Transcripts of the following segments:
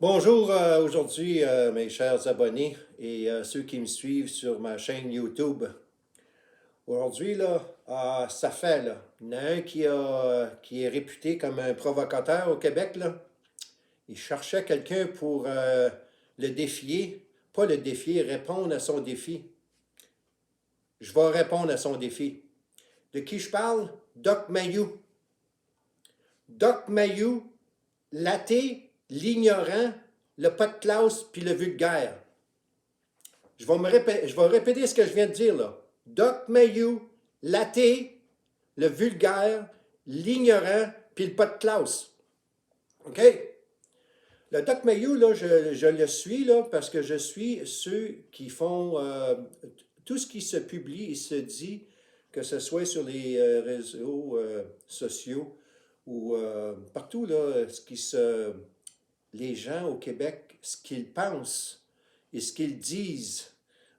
Bonjour aujourd'hui mes chers abonnés et ceux qui me suivent sur ma chaîne YouTube. Aujourd'hui ça fait là, il y en a un qui est réputé comme un provocateur au Québec là. Il cherchait quelqu'un pour le défier, pas le défier, répondre à son défi. Je vais répondre à son défi. De qui je parle? Doc Mayou. Doc Mayou, l'athée, l'ignorant, le pas de classe puis le vulgaire. Je vais répéter ce que je viens de dire là. Doc Mayou, l'athée, le vulgaire, l'ignorant, puis le pas de classe. OK? Le Doc Mayou, là, je le suis là, parce que je suis ceux qui font tout ce qui se publie et se dit, que ce soit sur les réseaux sociaux ou partout, là, les gens au Québec, ce qu'ils pensent et ce qu'ils disent.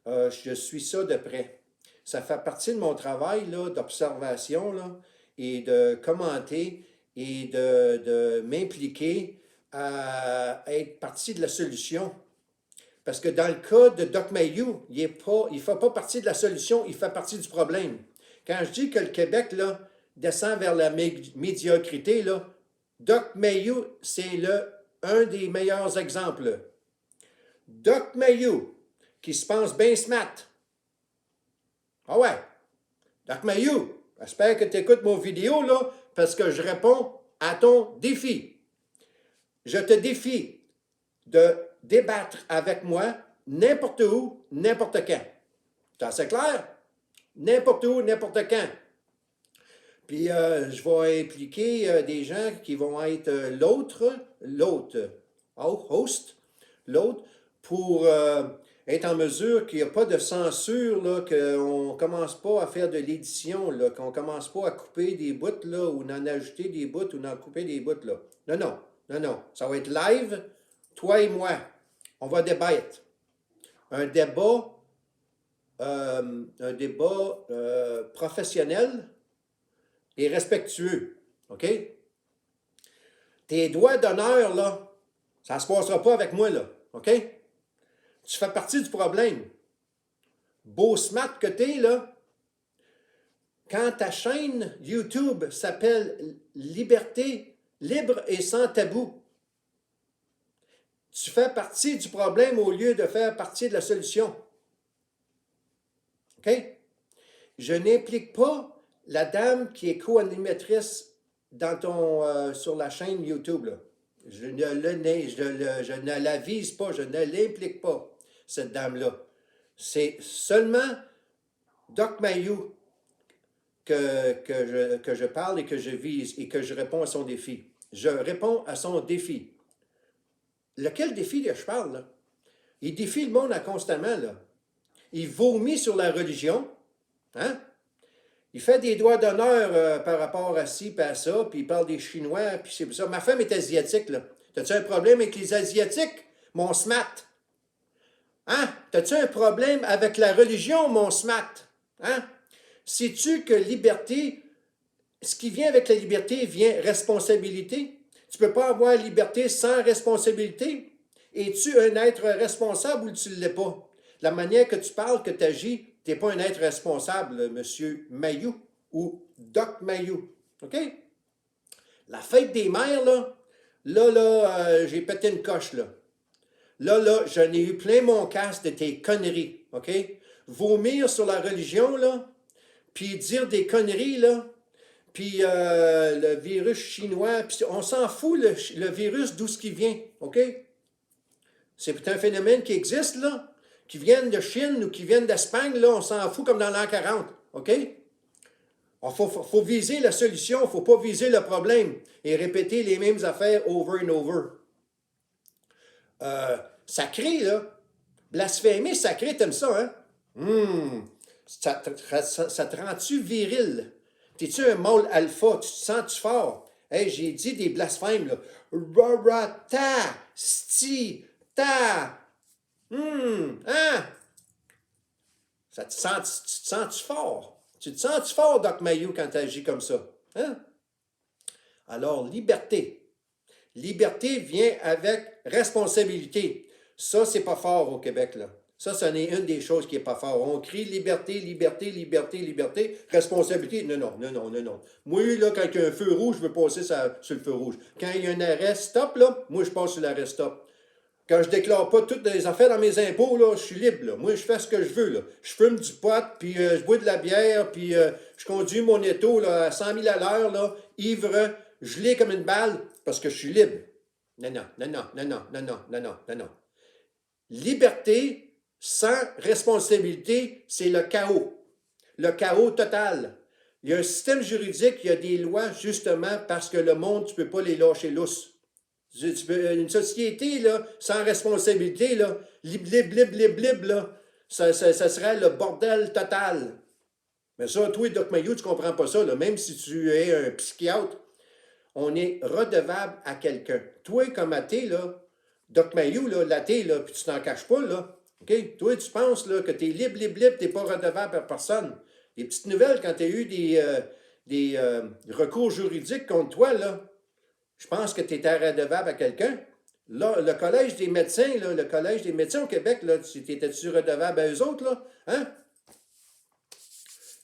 Je suis ça de près. Ça fait partie de mon travail d'observation et de commenter et de m'impliquer à être partie de la solution. Parce que dans le cas de Doc Mayou, il ne fait pas partie de la solution, il fait partie du problème. Quand je dis que le Québec descend vers la médiocrité, Doc Mayou, c'est un des meilleurs exemples. Doc Mayou, qui se pense bien smart. Ah ouais, Doc Mayou, j'espère que tu écoutes mon vidéo parce que je réponds à ton défi. Je te défie de débattre avec moi n'importe où, n'importe quand. C'est assez clair? N'importe où, n'importe quand. Puis je vais impliquer des gens qui vont être host, l'autre, pour être en mesure qu'il n'y a pas de censure, qu'on ne commence pas à faire de l'édition, qu'on ne commence pas à couper des bouts, ou d'en ajouter des bouts, ou d'en couper des bouts, là. Non, non, non, non. Ça va être live, toi et moi. On va débattre. Un débat, professionnel et respectueux. OK? Tes doigts d'honneur, ça ne se passera pas avec moi, là. OK? Tu fais partie du problème. Beau smart que t'es, quand ta chaîne YouTube s'appelle Liberté, libre et sans tabou, tu fais partie du problème au lieu de faire partie de la solution. OK? Je n'implique pas la dame qui est co-animatrice sur la chaîne YouTube. Là. Je ne la vise pas, je ne l'implique pas, cette dame-là. C'est seulement Doc Mayou que je parle et que je vise et que je réponds à son défi. Je réponds à son défi. Lequel défi je parle, là? Il défie le monde constamment, là. Il vomit sur la religion, hein? Il fait des doigts d'honneur par rapport à ci, puis à ça, puis il parle des Chinois, puis c'est ça. Ma femme est asiatique, là. T'as-tu un problème avec les Asiatiques, mon smat? Hein? T'as-tu un problème avec la religion, mon smat? Hein? Sais-tu que liberté, ce qui vient avec la liberté vient responsabilité? Tu ne peux pas avoir liberté sans responsabilité. Es-tu un être responsable ou tu ne l'es pas? La manière que tu parles, que tu agis, tu n'es pas un être responsable, monsieur Mayou ou Doc Mayou. OK? La fête des mères, j'ai pété une coche, là. J'en ai eu plein mon casque de tes conneries, OK? Vomir sur la religion, puis dire des conneries, puis le virus chinois, puis on s'en fout, le virus, d'où ce qui vient, OK? C'est un phénomène qui existe, qui viennent de Chine ou qui viennent d'Espagne, on s'en fout comme dans l'an 40, OK? Il faut viser la solution, il ne faut pas viser le problème et répéter les mêmes affaires over and over. Sacré, blasphémer, sacré, t'aimes ça, hein? Ça te rend-tu viril? T'es-tu un mâle alpha? Tu te sens-tu fort? Hey, j'ai dit des blasphèmes, là. Rarata, sti, ta. Hein? Tu te sens-tu fort? Tu te sens-tu fort, Doc Mayou, quand tu agis comme ça? Hein? Alors, liberté. Liberté vient avec responsabilité. Ça, c'est pas fort au Québec, là. Ça, c'en est une des choses qui est pas fort. On crie liberté, liberté, liberté, liberté, responsabilité. Non, non, non, non, non, non. Moi, là, quand il y a un feu rouge, je veux passer sur le feu rouge. Quand il y a un arrêt stop, là, moi, je passe sur l'arrêt stop. Quand je déclare pas toutes les affaires dans mes impôts, là, je suis libre. Là. Moi, je fais ce que je veux. Là. Je fume du pot, puis je bois de la bière, puis je conduis mon auto là, à 100 000 à l'heure, là, ivre, gelé comme une balle, parce que je suis libre. Non, non, non, non, non, non, non, non, non, non, non, non. Liberté sans responsabilité, c'est le chaos. Le chaos total. Il y a un système juridique, il y a des lois, justement, parce que le monde, tu ne peux pas les lâcher lousses. Une société là, sans responsabilité, là, là, ça serait le bordel total. Mais ça, toi, Doc Mayou, tu ne comprends pas ça. Là. Même si tu es un psychiatre, on est redevable à quelqu'un. Toi, comme athée, là, Doc Mayou, là, l'athée, là, puis tu t'en caches pas, là. OK? Toi, tu penses là, que tu es libre, tu n'es pas redevable à personne. Les petites nouvelles, quand tu as eu des recours juridiques contre toi, là, je pense que tu étais redevable à quelqu'un. Là, le Collège des médecins, là, le Collège des médecins au Québec, là, étais-tu redevable à eux autres, là? Hein?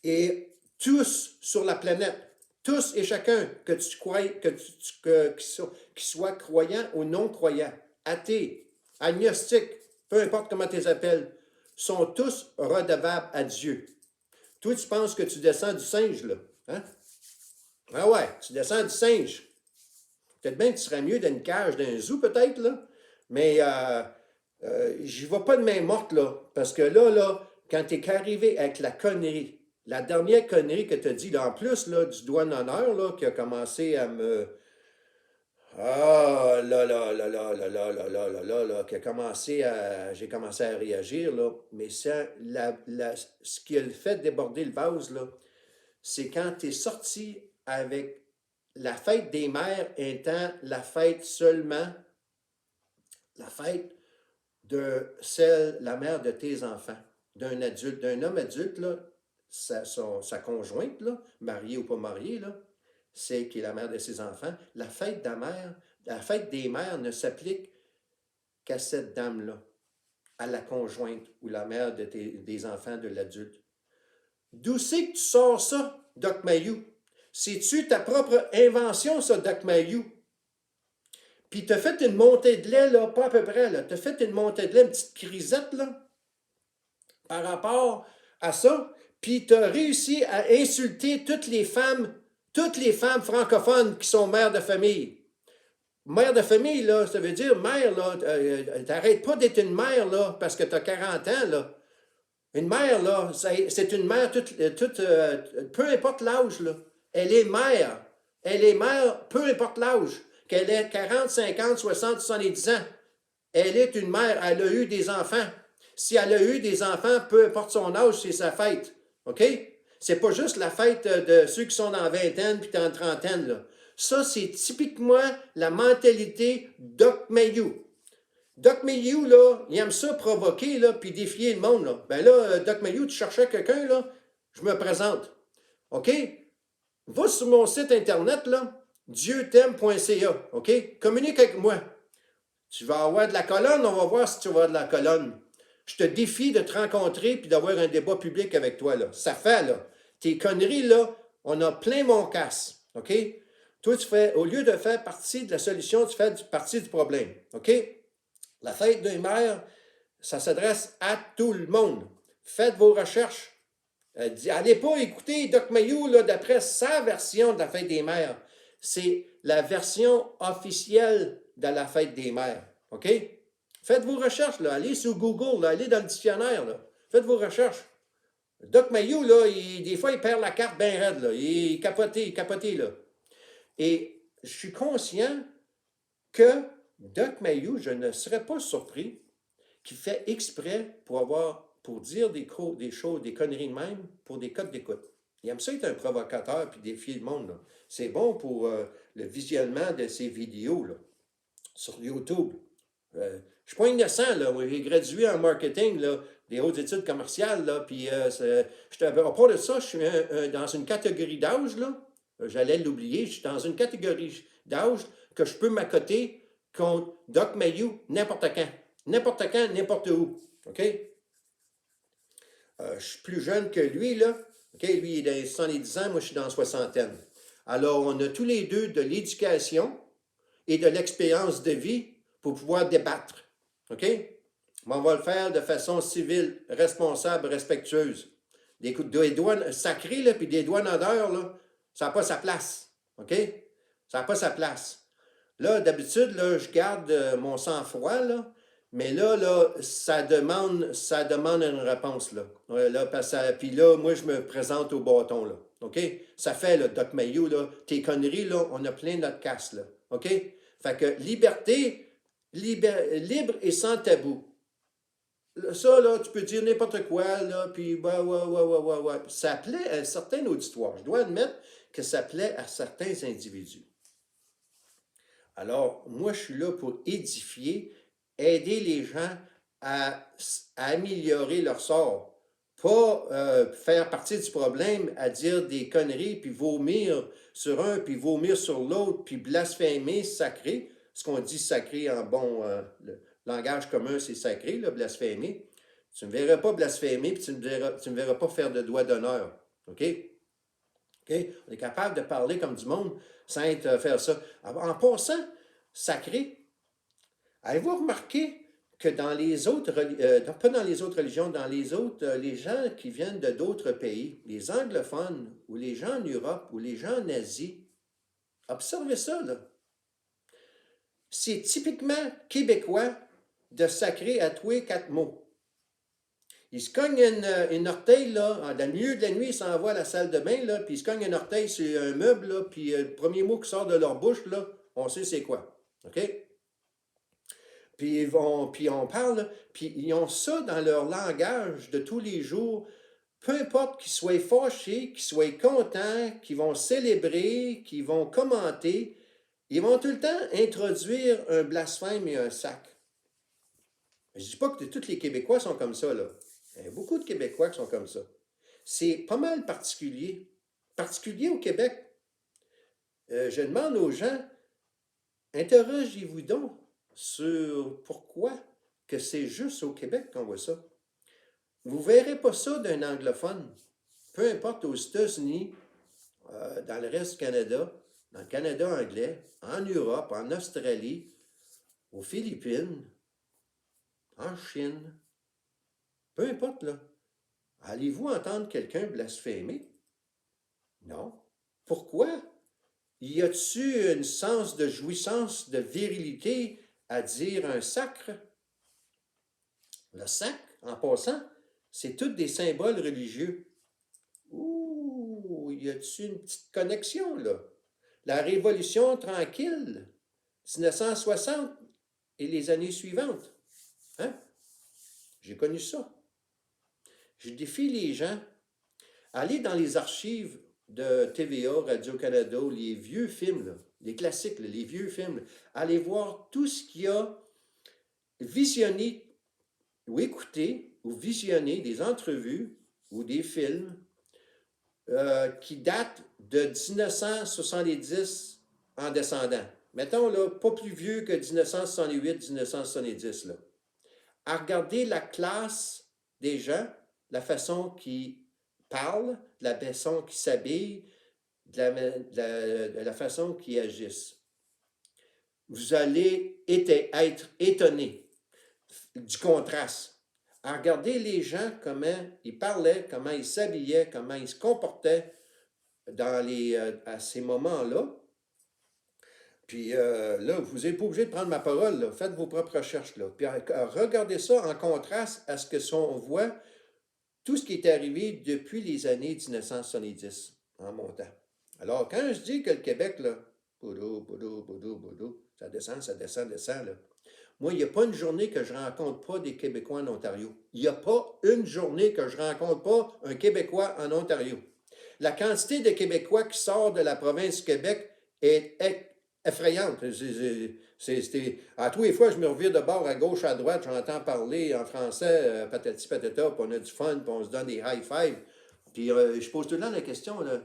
Et tous sur la planète, tous et chacun, que tu crois, qui soit croyant ou non croyant, athée, agnostique, peu importe comment tu les appelles, sont tous redevables à Dieu. Toi, tu penses que tu descends du singe, là? Hein? Ah ouais, tu descends du singe. Peut-être bien que tu serais mieux dans une cage, d'un zoo, peut-être, là. Mais j'y vais pas de main morte, là. Parce que là, quand tu es arrivé avec la connerie, la dernière connerie que tu as dit, là, en plus, là, du doigt d'honneur, là, qui a commencé à me. Ah là là là là là là là là là là là, qui a commencé à. J'ai commencé à réagir, là. Mais ça, ce qui a fait déborder le vase, là, c'est quand tu es sorti avec la fête des mères étant la fête seulement, la fête de celle, la mère de tes enfants, d'un adulte, d'un homme adulte, là, sa conjointe, là, mariée ou pas mariée, là, c'est qui est la mère de ses enfants. La fête des mères ne s'applique qu'à cette dame-là, à la conjointe ou la mère des enfants de l'adulte. D'où c'est que tu sors ça, Doc Mayou? C'est-tu ta propre invention, ça, Doc Mayou? Puis t'as fait une montée de lait, là, pas à peu près, là. T'as fait une montée de lait, une petite crisette, là, par rapport à ça. Puis t'as réussi à insulter toutes les femmes francophones qui sont mères de famille. Mère de famille, là, ça veut dire mère, là, t'arrêtes pas d'être une mère, là, parce que t'as 40 ans, là. Une mère, là, c'est une mère, peu importe l'âge, là. Elle est mère. Elle est mère, peu importe l'âge. Qu'elle ait 40, 50, 60, 70 ans. Elle est une mère. Elle a eu des enfants. Si elle a eu des enfants, peu importe son âge, c'est sa fête. OK? C'est pas juste la fête de ceux qui sont dans la vingtaine puis dans la trentaine, là. Ça, c'est typiquement la mentalité Doc Mayou. Doc Mayou, là, il aime ça provoquer, là, puis défier le monde, là. Ben là, Doc Mayou, tu cherchais quelqu'un, là, je me présente. OK? Va sur mon site internet, là, dieut'aime.ca, OK? Communique avec moi. Tu vas avoir de la colonne, on va voir si tu vas avoir de la colonne. Je te défie de te rencontrer puis d'avoir un débat public avec toi, là. Ça fait, là. Tes conneries, là, on a plein mon casse, OK? Toi, au lieu de faire partie de la solution, tu fais partie du problème, OK? La fête des mères, ça s'adresse à tout le monde. Faites vos recherches. Allez pas écouter Doc Mayou d'après sa version de la fête des mères. C'est la version officielle de la fête des mères. OK? Faites vos recherches. Là. Allez sur Google. Là. Allez dans le dictionnaire. Là. Faites vos recherches. Doc Mayou, là, des fois, il perd la carte bien raide. Là. Il est capoté. Là. Et je suis conscient que Doc Mayou, je ne serais pas surpris qu'il fait exprès pour dire des choses, des conneries de même, pour des codes d'écoute. Il aime ça être un provocateur puis défier le monde. C'est bon pour le visionnement de ses vidéos là, sur YouTube. Je ne suis pas innocent, là. J'ai gradué en marketing, là, des hautes études commerciales, là, puis à part de ça, je suis dans une catégorie d'âge, là. J'allais l'oublier, je suis dans une catégorie d'âge que je peux m'accoter contre Doc Mayou n'importe quand. N'importe quand, n'importe où. OK? Je suis plus jeune que lui, là. OK? Lui, il est dans les 70 ans, moi, je suis dans la soixantaine. Alors, on a tous les deux de l'éducation et de l'expérience de vie pour pouvoir débattre. OK? Mais on va le faire de façon civile, responsable, respectueuse. Des doigts sacrés, là, puis des doigts d'honneur, là, ça n'a pas sa place. OK? Ça n'a pas sa place. Là, d'habitude, là, je garde mon sang-froid, là, mais là, ça demande une réponse, là. Là puis là, moi, je me présente au bâton, là. OK? Ça fait, là, Doc Mayou, là, tes conneries, là, on a plein notre casse, là. OK? Fait que liberté, libre et sans tabou. Ça, là, tu peux dire n'importe quoi, là, puis ouais. Ça plaît à un certain auditoire. Je dois admettre que ça plaît à certains individus. Alors, moi, je suis là pour édifier, aider les gens à améliorer leur sort. Pas faire partie du problème à dire des conneries, puis vomir sur un, puis vomir sur l'autre, puis blasphémer, sacré. Ce qu'on dit sacré en bon langage commun, c'est sacré, là, blasphémer. Tu ne me verras pas blasphémer, puis tu ne me verras pas faire de doigt d'honneur. OK? OK? On est capable de parler comme du monde sans être, faire ça. En passant, sacré, avez-vous remarqué que dans les autres, pas dans les autres religions, dans les autres, les gens qui viennent de d'autres pays, les anglophones, ou les gens en Europe, ou les gens en Asie, observez ça, là. C'est typiquement québécois de sacrer à tous les 4 mots. Ils se cognent une orteil, là, dans le milieu de la nuit, ils s'en vont à la salle de bain, là, puis ils se cognent une orteil sur un meuble, là, puis le premier mot qui sort de leur bouche, là, on sait c'est quoi. OK? Puis on parle, puis ils ont ça dans leur langage de tous les jours. Peu importe qu'ils soient fâchés, qu'ils soient contents, qu'ils vont célébrer, qu'ils vont commenter, ils vont tout le temps introduire un blasphème et un sac. Je ne dis pas que tous les Québécois sont comme ça, là. Il y a beaucoup de Québécois qui sont comme ça. C'est pas mal particulier. Particulier au Québec. Je demande aux gens, interrogez-vous donc sur pourquoi que c'est juste au Québec qu'on voit ça. Vous ne verrez pas ça d'un anglophone. Peu importe aux États-Unis, dans le reste du Canada, dans le Canada anglais, en Europe, en Australie, aux Philippines, en Chine, peu importe, là. Allez-vous entendre quelqu'un blasphémer? Non. Pourquoi? Y a-t-il une sens de jouissance, de virilité à dire un sacre? Le sac, en passant, c'est tous des symboles religieux. Ouh, y a-t-il une petite connexion, là? La Révolution tranquille, 1960 et les années suivantes. Hein? J'ai connu ça. Je défie les gens à aller dans les archives de TVA, Radio-Canada, les vieux films, là, les classiques, là, les vieux films. Allez voir tout ce qu'il y a visionné ou écouté ou visionné des entrevues ou des films qui datent de 1970 en descendant. Mettons, là, pas plus vieux que 1968-1970, là. À regarder la classe des gens, la façon qu'ils parlent, la façon qu'ils s'habillent, de la façon qu'ils agissent. Vous allez être étonné du contraste. À regarder les gens, comment ils parlaient, comment ils s'habillaient, comment ils se comportaient à ces moments-là. Puis là, vous n'êtes pas obligé de prendre ma parole, là. Faites vos propres recherches. Là. Puis regardez ça en contraste à ce que on voit, tout ce qui est arrivé depuis les années 1970 en montant. Alors, quand je dis que le Québec, là, ça descend, là. Moi, il n'y a pas une journée que je ne rencontre pas des Québécois en Ontario. Il n'y a pas une journée que je ne rencontre pas un Québécois en Ontario. La quantité de Québécois qui sort de la province du Québec est effrayante. À tous les fois, je me revire de bord à gauche, à droite, j'entends parler en français, patati patata, puis on a du fun, puis on se donne des high five. Puis je pose tout le temps la question, là,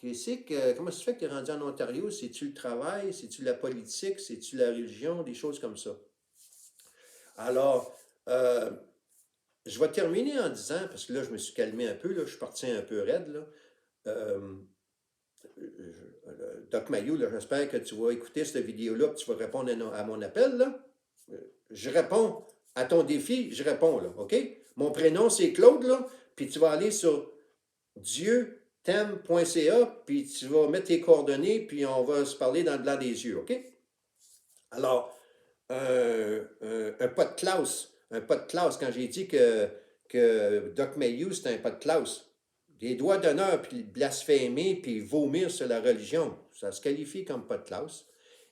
comment ça se fait que tu es rendu en Ontario? C'est-tu le travail? C'est-tu la politique? C'est-tu la religion? Des choses comme ça. Alors, je vais terminer en disant, parce que là, je me suis calmé un peu, là, je suis parti un peu raide, là. Euh, Doc Mayou, j'espère que tu vas écouter cette vidéo-là et tu vas répondre à mon appel. Là. Je réponds à ton défi, je réponds, là, OK? Mon prénom, c'est Claude, là, puis tu vas aller sur dieutem.ca, puis tu vas mettre tes coordonnées, puis on va se parler dans le blanc des yeux, OK? Alors, un pas de classe, quand j'ai dit que Doc Mayou, c'est un pas de classe, des doigts d'honneur, puis blasphémer, puis vomir sur la religion, ça se qualifie comme pas de classe.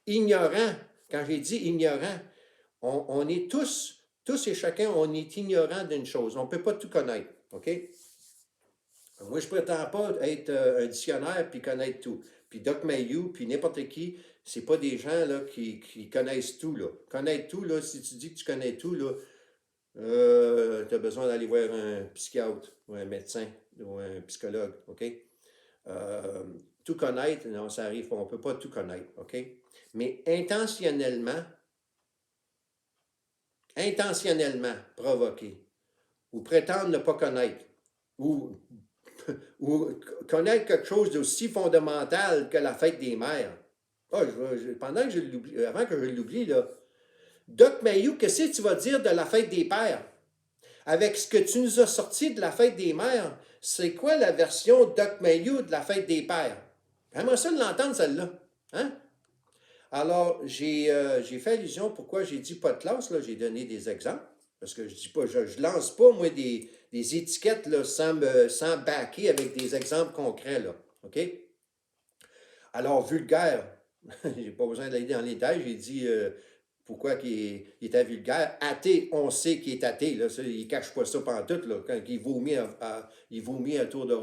Ignorant, quand j'ai dit ignorant, on est tous et chacun, on est ignorant d'une chose. On ne peut pas tout connaître, OK? Moi, je ne prétends pas être un dictionnaire puis connaître tout. Puis Doc Mayou, puis n'importe qui, c'est pas des gens là, qui connaissent tout. Là. Connaître tout, là, si tu dis que tu connais tout, là, tu as besoin d'aller voir un psychiatre ou un médecin ou un psychologue, OK? Tout connaître, non, ça arrive pas, on ne peut pas tout connaître, OK? Mais intentionnellement provoquer, ou prétendre ne pas connaître, ou, ou connaître quelque chose d'aussi fondamental que la fête des mères. Ah, pendant que je l'oublie, avant que je l'oublie, là, Doc Mayou, qu'est-ce que tu vas dire de la fête des pères? Avec ce que tu nous as sorti de la fête des mères, c'est quoi la version Doc Mayou de la fête des pères? J'aimerais ça de l'entendre, celle-là. Hein? Alors, j'ai fait allusion pourquoi j'ai dit pas de classe, là, j'ai donné des exemples. Parce que je dis pas, je lance pas, moi, des étiquettes là, sans backer avec des exemples concrets. Là. OK? Alors, vulgaire, j'ai pas besoin d'aller dans les détails, j'ai dit pourquoi il était vulgaire. Athée, on sait qu'il est athée. Là, ça, il ne cache pas ça pantoute. Là, quand il vomit, il vomit autour de.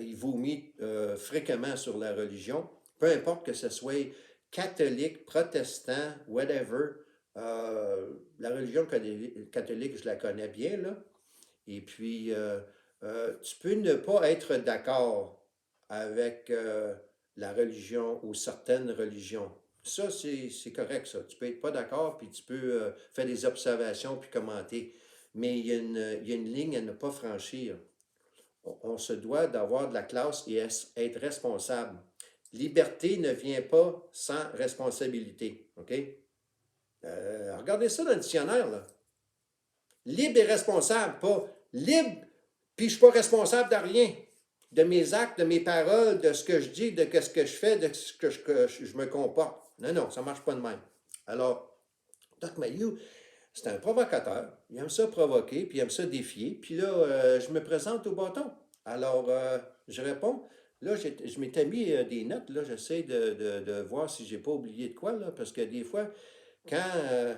Il vomit fréquemment sur la religion. Peu importe que ce soit catholique, protestant, whatever. La religion catholique, je la connais bien. Là. Et puis, tu peux ne pas être d'accord avec la religion ou certaines religions. Ça, c'est correct, ça. Tu peux être pas d'accord, puis tu peux faire des observations, puis commenter. Mais il y a une ligne à ne pas franchir. On se doit d'avoir de la classe et être responsable. Liberté ne vient pas sans responsabilité. OK? Regardez ça dans le dictionnaire, là. Libre et responsable, pas libre, puis je ne suis pas responsable de rien. De mes actes, de mes paroles, de ce que je dis, de ce que je fais, de ce que je me comporte. Non, non, ça ne marche pas de même. Alors, Doc Mayou, c'est un provocateur. Il aime ça provoquer, puis il aime ça défier. Puis là, je me présente au bâton. Alors, je réponds. Là, je m'étais mis des notes. Là, j'essaie de voir si je n'ai pas oublié de quoi, là, parce que des fois, quand,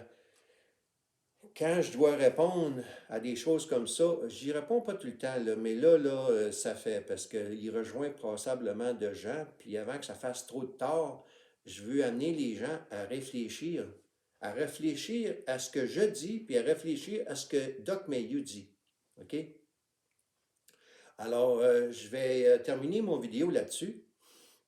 quand je dois répondre à des choses comme ça, j'y réponds pas tout le temps, là, mais là, ça fait, parce qu'il rejoint passablement de gens, puis avant que ça fasse trop de tort, je veux amener les gens à réfléchir à ce que je dis, puis à réfléchir à ce que Doc Mayou dit. OK? Alors, je vais terminer mon vidéo là-dessus.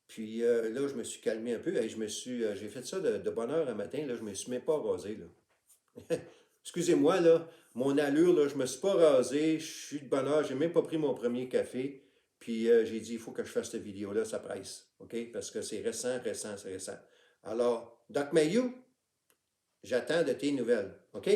Puis là, je me suis calmé un peu. Et j'ai fait ça de bonne heure un matin. Là, je ne me suis même pas rasé. Là. Excusez-moi, là, mon allure, là, je ne me suis pas rasé, je suis de bonne heure, je n'ai même pas pris mon premier café. Puis j'ai dit, il faut que je fasse cette vidéo-là, ça presse. OK? Parce que c'est récent, c'est récent. Alors, Doc Mayou, j'attends de tes nouvelles. OK?